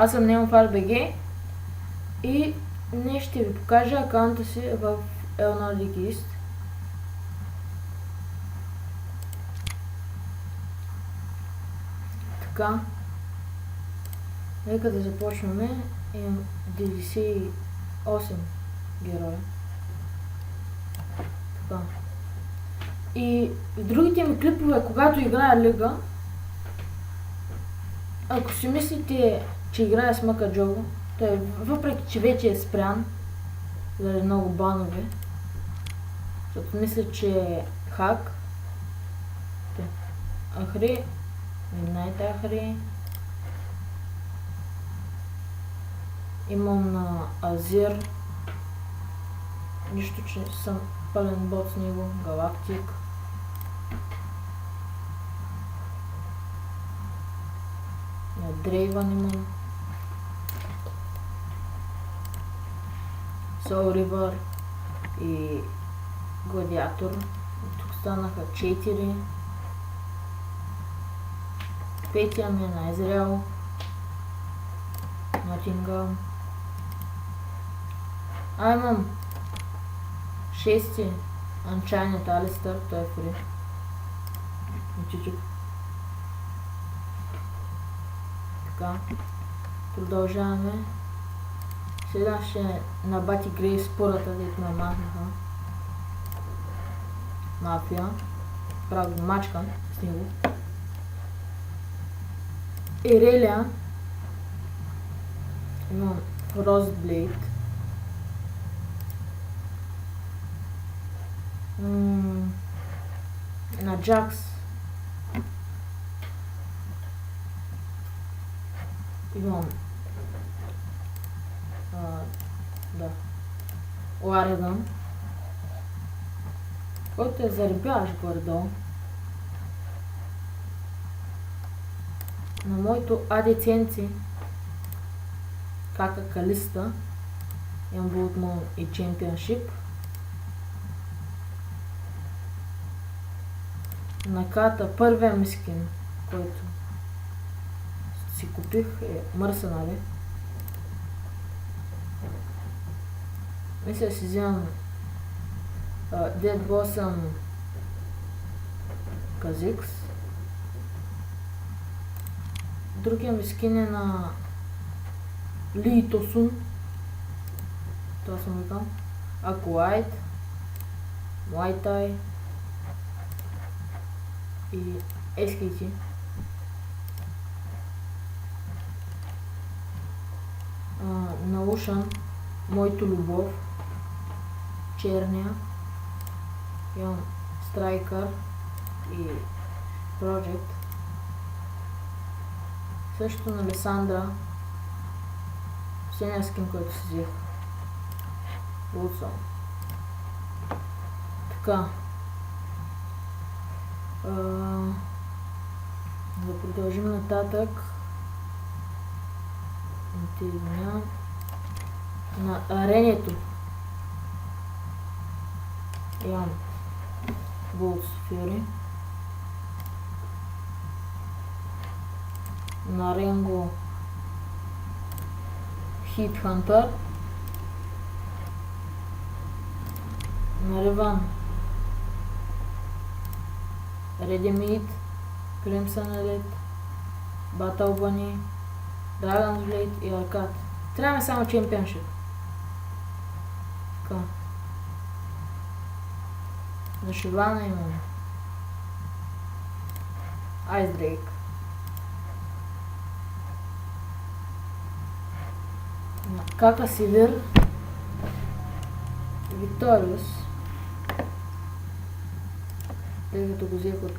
Аз съм Nemo в RBG и днес ще ви покажа акаунта си в Nordic East. Така. Нека да започваме. Имам 98 героя. Така. И в другите ми клипове, когато играя лига, ако си мислите, че играя с Мъка Джого, той въпреки че вече е спрян заради много банове, защото мисля, че е хак. Ахри, Midnight Ахри. Имам на Азир. Нищо, че съм пълен бот с него. Галактик. На Дрейван имам. Soul River и Гладиатор. Тук станаха 4. Петия ми е на Израел. Нотингъм. Имам 6 Unchained Алистър, той е фри. Чичук. Така. Продължаваме. Сега ще на Бати Грей спората, дето ме махнаха. Мафия. Правда мачка с него. Ирелия. Имам Frostblade. На Джакс имам Ларедън, който е заребяваш горе-долу. На моето адеценци кака Калиста имам Волтмон и Чемпионшип. На карта първия ми скин, който си купих, е Мърсенали. Мисля си взимам Dead Boss'ъм Казикс. Другия ми скин е на Ли Тосун. Това съм викам. Акуайт, Муайтай и SKT. На Ушан, моето любов, черния, имам Страйкър и Project. Също на Лесандра, последния скин, който си взех. Луцъл. Така. Да продължим нататък. На арението имам Болтс Фюри. На Ренго Хит Хантър. На Риван Редемит, Crimson Elite, Battle Bunny, Dragon's Blade и Аркад. Трябва само Championship. Така. На Шивана имам Ice Drake. На Кака Сивир Викториус. Тъй като го взех от...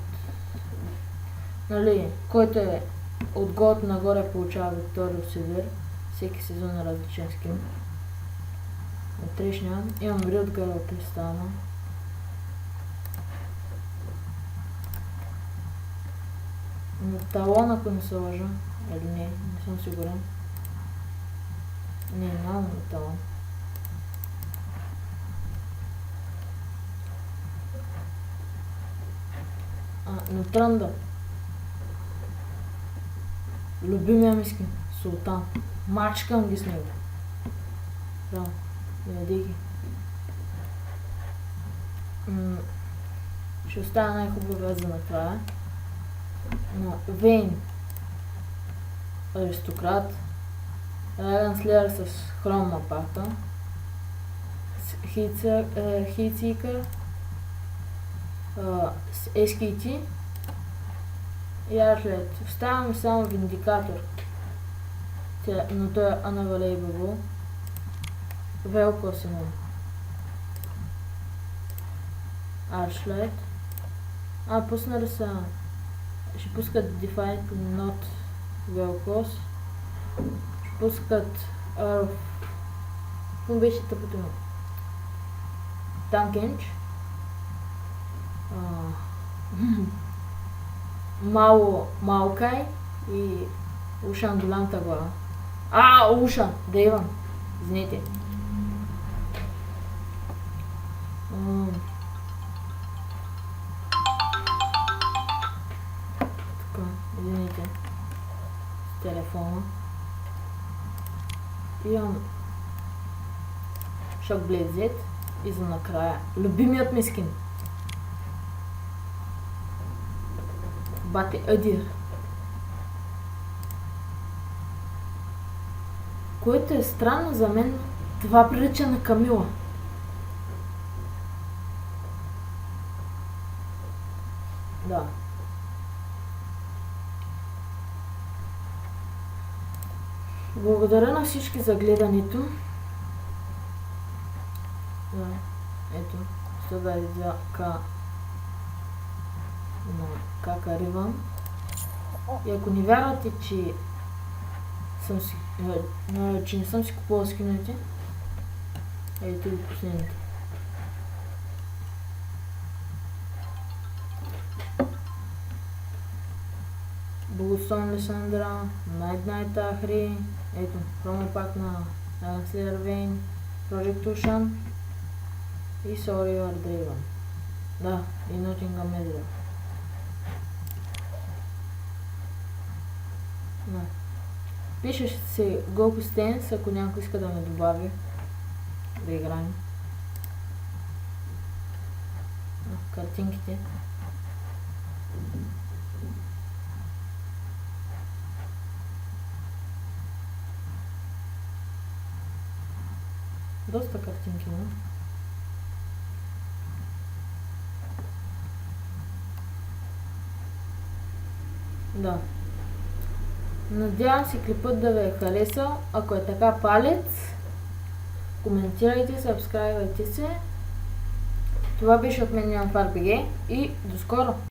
Нали, който е от год нагоре получава Викториус Сивир. Всеки сезон е различен скин. На трешния имам Грилд Гърл Кристална. На Талон, ако не се лъжа. Или не съм сигурен. Не, нямам на Талон. На Трънда. Любимия ми скин. Султан. Мачкам ги с него. Да, яди ги. Ще оставя най-хубава за накрая. Но Вейн, аристократ, Райан Слеер с хромна пака, Хитсикър, с SKT и Аршлет. Оставям само Виндикатор, но той е unavailable. Велкос имам. Аршлет. Пуснали са. Ще пускат Defined Not Velcos. Ще пускат какво беше тъпото му? Танкенч. Малкай и Ушан голямата глава. Ушан! Дейван! Извините. Извините. С телефона. Имам Shockblade Z и за накрая любимият ми скин. Бати Адир. Което е странно за мен, това прилича на Камила. Да. Благодаря на всички за гледането. Ето, сега изяка на Какариван. И ако не вярвате, че не съм си купувал скиновете, ето ги последните. Благословен Лесандра, Night Ахри, ето, промопак на Slayer Vayne, Project Ocean и Sorry Draven. Да, и Nottingham Medal. Да. Пише се Goku Stance, ако някой иска да ме добави да играем. Картинките. Доста картинки, но? Да. Надявам се клипът да ви е харесал. Ако е така, палец. Коментирайте, сабскрайбвайте се. Това беше от мен, NeonFarBG и до скоро!